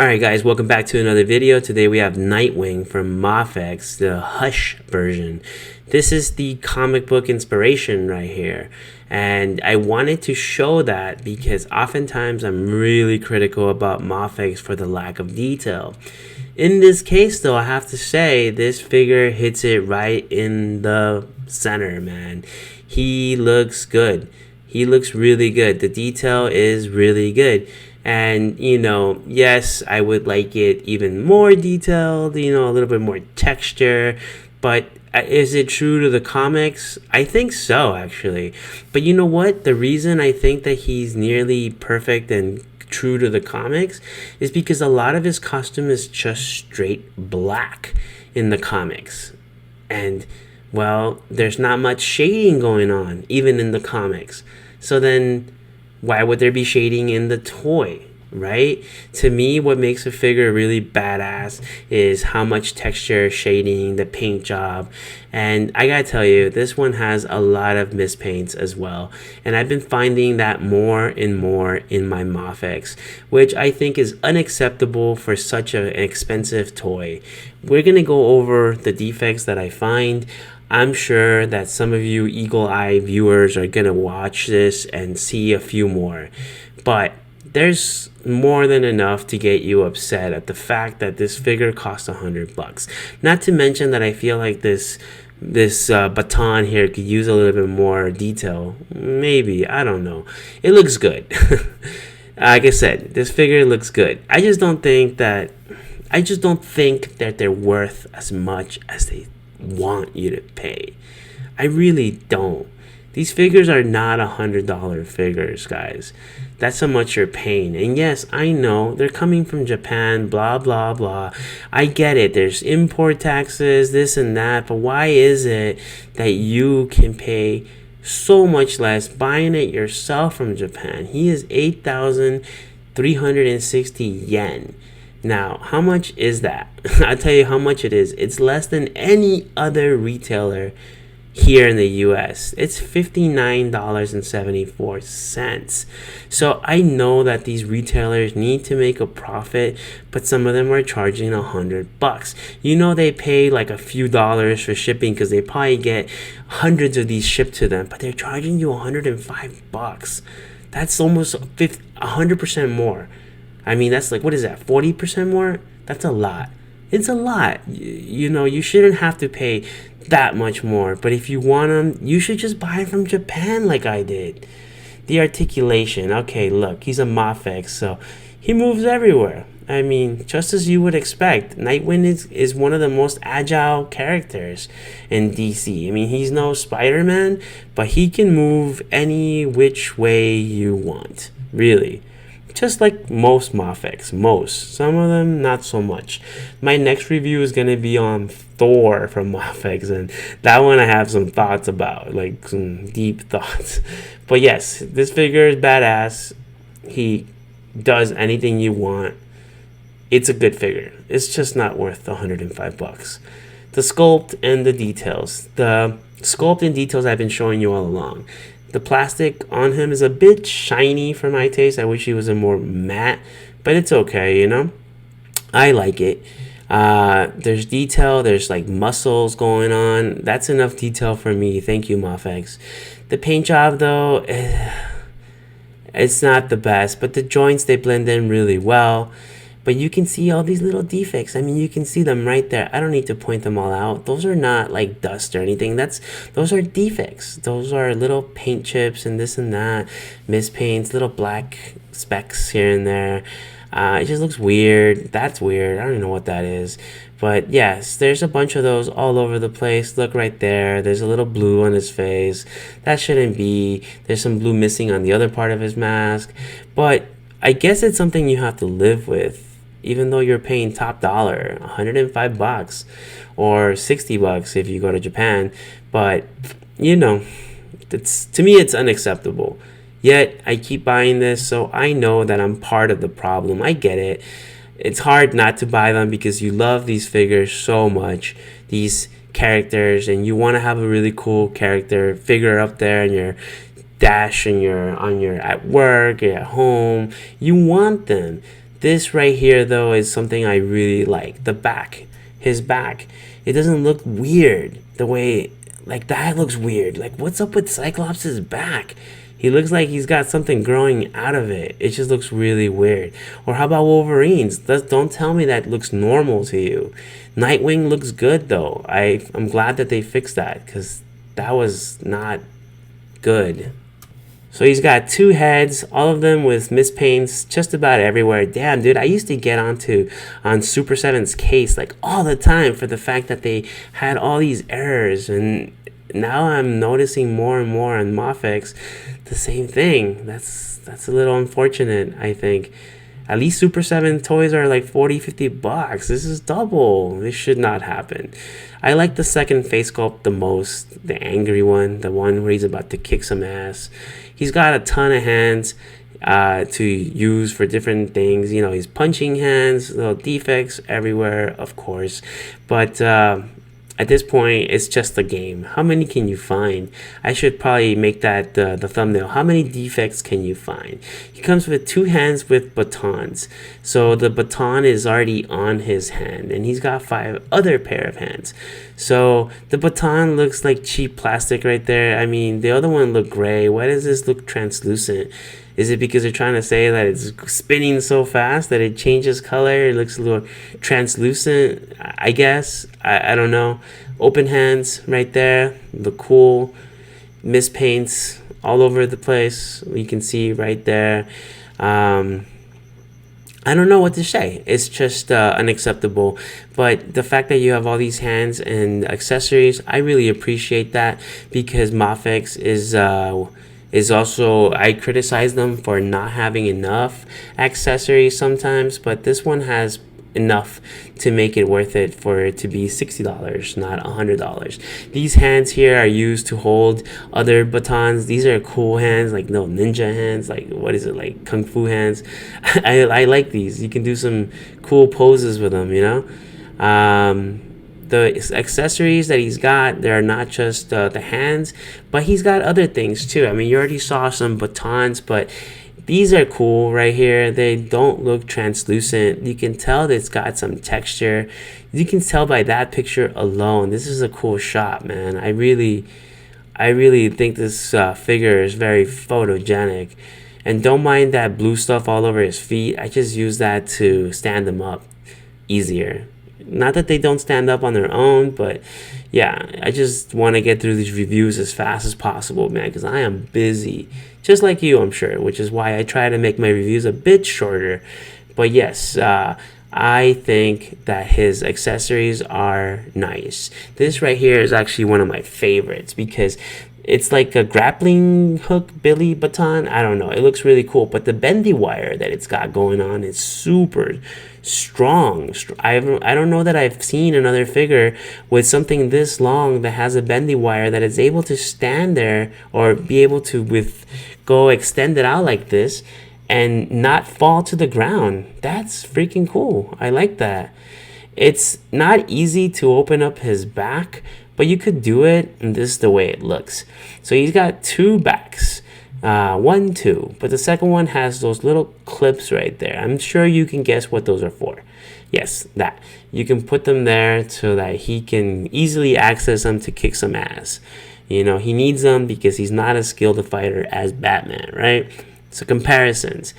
Alright guys, welcome back to another video. Today we have Nightwing from MAFEX, the Hush version. This is the comic book inspiration right here. And I wanted to show that because oftentimes I'm really critical about MAFEX for the lack of detail. In this case though, I have to say this figure hits it right in the center, man. He looks good. He looks really good. The detail is really good. And, yes, I would like it even more detailed, a little bit more texture. But is it true to the comics? I think so, actually. But you know what? The reason I think that he's nearly perfect and true to the comics is because a lot of his costume is just straight black in the comics. And, well, there's not much shading going on, even in the comics. So then why would there be shading in the toy, right? To me, what makes a figure really badass is how much texture, shading, the paint job. And I gotta tell you, this one has a lot of mispaints as well. And I've been finding that more and more in my MAFEX, which I think is unacceptable for such an expensive toy. We're gonna go over the defects that I find. I'm sure that some of you eagle-eyed viewers are going to watch this and see a few more. But there's more than enough to get you upset at the fact that this figure costs $100. Not to mention that I feel like this baton here could use a little bit more detail. Maybe, I don't know. It looks good. Like I said, this figure looks good. I just don't think that they're worth as much as they want you to pay. I really don't. These figures are not $100 figures, guys. That's how much you're paying. And yes, I know they're coming from Japan, blah blah blah. I get it. There's import taxes, this and that, but why is it that you can pay so much less buying it yourself from Japan? He is 8,360 yen. Now, how much is that? I'll tell you how much it is. It's less than any other retailer here in the US. It's $59.74. So I know that these retailers need to make a profit, but some of them are charging $100. They pay like a few dollars for shipping because they probably get hundreds of these shipped to them, but they're charging you $105. That's almost 100% more. I mean, that's like, what is that, 40% more? That's a lot. It's a lot. You shouldn't have to pay that much more. But if you want them, you should just buy it from Japan like I did. The articulation. Okay, look, he's a MAFEX, so he moves everywhere. I mean, just as you would expect. Nightwing is one of the most agile characters in DC. I mean, he's no Spider-Man, but he can move any which way you want, really. Just like most MAFEX, some of them not so much. My next review is going to be on Thor from MAFEX, and that one I have some thoughts about, like some deep thoughts. But yes, this figure is badass. He does anything you want. It's a good figure. It's just not worth $105. The sculpt and the details. The sculpt and details I've been showing you all along. The plastic on him is a bit shiny for my taste. I wish he was a more matte, but it's okay, I like it. There's detail. There's like muscles going on. That's enough detail for me. Thank you, MAFEX. The paint job, though, it's not the best, but the joints, they blend in really well. But you can see all these little defects. I mean, you can see them right there. I don't need to point them all out. Those are not like dust or anything. Those are defects. Those are little paint chips and this and that. Mispaints, little black specks here and there. It just looks weird. That's weird. I don't know what that is. But yes, there's a bunch of those all over the place. Look right there. There's a little blue on his face. That shouldn't be. There's some blue missing on the other part of his mask. But I guess it's something you have to live with. Even though you're paying top dollar, $105 or $60 if you go to Japan. But, to me, it's unacceptable. Yet, I keep buying this, so I know that I'm part of the problem. I get it. It's hard not to buy them because you love these figures so much, these characters, and you want to have a really cool character figure up there in your dash and you're at work, you're at home. You want them. This right here, though, is something I really like. The back, his back, it doesn't look weird the way, like, that looks weird. Like, what's up with Cyclops' back? He looks like he's got something growing out of it. It just looks really weird. Or how about Wolverine's? Don't tell me that looks normal to you. Nightwing looks good, though. I'm glad that they fixed that, because that was not good. So he's got 2 heads, all of them with mispaints just about everywhere. Damn, dude, I used to get on Super 7's case like all the time for the fact that they had all these errors, and now I'm noticing more and more on MAFEX the same thing. That's a little unfortunate, I think. At least Super 7 toys are like 40-50 bucks. This is double. This should not happen. I like the second face sculpt the most, the angry one, the one where he's about to kick some ass. He's got a ton of hands to use for different things. You know, he's punching hands, little defects everywhere, of course. But at this point, it's just a game. How many can you find? I should probably make that the thumbnail. How many defects can you find? He comes with 2 hands with batons. So the baton is already on his hand, and he's got 5 other pair of hands. So the baton looks like cheap plastic right there. I mean, the other one looked gray. Why does this look translucent? Is it because they're trying to say that it's spinning so fast that it changes color? It looks a little translucent, I guess. I don't know. Open hands right there. Look cool. Mispaints all over the place. You can see right there. I don't know what to say. It's just unacceptable. But the fact that you have all these hands and accessories, I really appreciate that, because MAFEX is also, I criticize them for not having enough accessories sometimes, but this one has enough to make it worth it for it to be $60, not $100. These hands here are used to hold other batons. These are cool hands, like no ninja hands, like what is it, like kung fu hands. I like these. You can do some cool poses with them, you know. The accessories that he's got, they're not just the hands, but he's got other things too. I mean, you already saw some batons, but these are cool right here. They don't look translucent. You can tell that it's got some texture. You can tell by that picture alone. This is a cool shot, man. I really think this figure is very photogenic. And don't mind that blue stuff all over his feet. I just use that to stand them up easier. Not that they don't stand up on their own, but yeah, I just want to get through these reviews as fast as possible, man, because I am busy, just like you, I'm sure, which is why I try to make my reviews a bit shorter. But yes, I think that his accessories are nice. This right here is actually one of my favorites because it's like a grappling hook Billy baton. I don't know. It looks really cool. But the bendy wire that it's got going on is super strong. I don't know that I've seen another figure with something this long that has a bendy wire that is able to stand there or be able to go extend it out like this and not fall to the ground. That's freaking cool. I like that. It's not easy to open up his back, but you could do it, and this is the way it looks. So he's got 2 backs, 1, 2, but the second one has those little clips right there. I'm sure you can guess what those are for. Yes, that. You can put them there so that he can easily access them to kick some ass. You know, he needs them because he's not as skilled a fighter as Batman, right? So comparisons.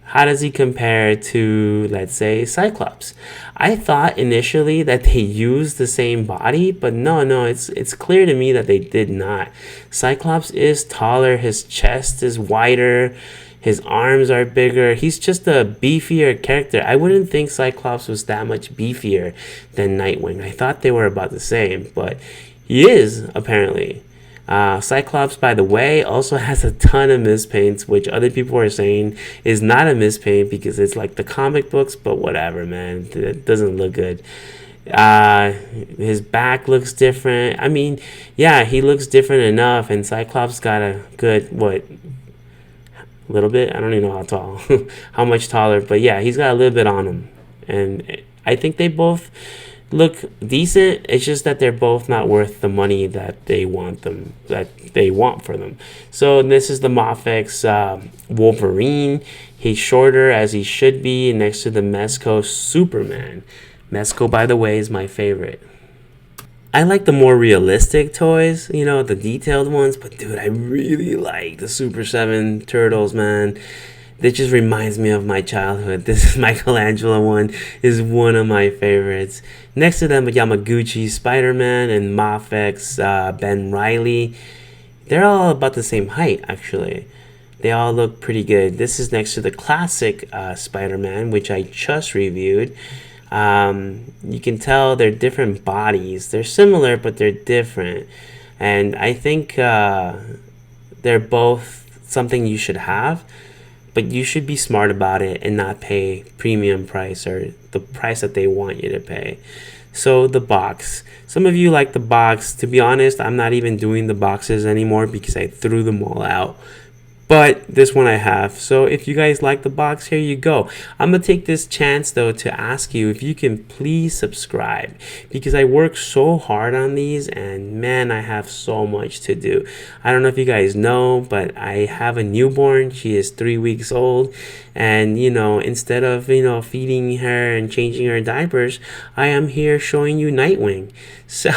How does he compare to, let's say, Cyclops? I thought initially that they used the same body, but no, it's clear to me that they did not. Cyclops is taller, his chest is wider, his arms are bigger. He's just a beefier character. I wouldn't think Cyclops was that much beefier than Nightwing. I thought they were about the same, but he is, apparently. Cyclops, by the way, also has a ton of mispaints, which other people are saying is not a mispaint because it's like the comic books, but whatever, man. It doesn't look good. His back looks different. I mean, yeah, he looks different enough, and Cyclops got a good, a little bit? I don't even know how tall, how much taller, but yeah, he's got a little bit on him. And I think they both look decent. It's just that they're both not worth the money that they want for them. So this is the MAFEX Wolverine. He's shorter, as he should be, next to the Mezco Superman. Mezco, by the way, is my favorite. I like the more realistic toys, you know, the detailed ones, but dude, I really like the Super 7 Turtles, man. That just reminds me of my childhood. This Michelangelo one is one of my favorites. Next to them, Yamaguchi Spider-Man and MAFEX Ben Reilly. They're all about the same height, actually. They all look pretty good. This is next to the classic Spider-Man, which I just reviewed. You can tell they're different bodies. They're similar, but they're different. And I think they're both something you should have, but you should be smart about it and not pay premium price or the price that they want you to pay. So the box. Some of you like the box. To be honest, I'm not even doing the boxes anymore because I threw them all out. But this one I have. So if you guys like the box, here you go. I'm going to take this chance, though, to ask you if you can please subscribe. Because I work so hard on these, and man, I have so much to do. I don't know if you guys know, but I have a newborn. She is 3 weeks old. And, you know, instead of, you know, feeding her and changing her diapers, I am here showing you Nightwing. So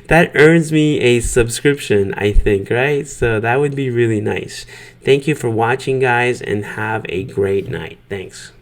that earns me a subscription, I think, right? So that would be really nice. Thank you for watching, guys, and have a great night. Thanks.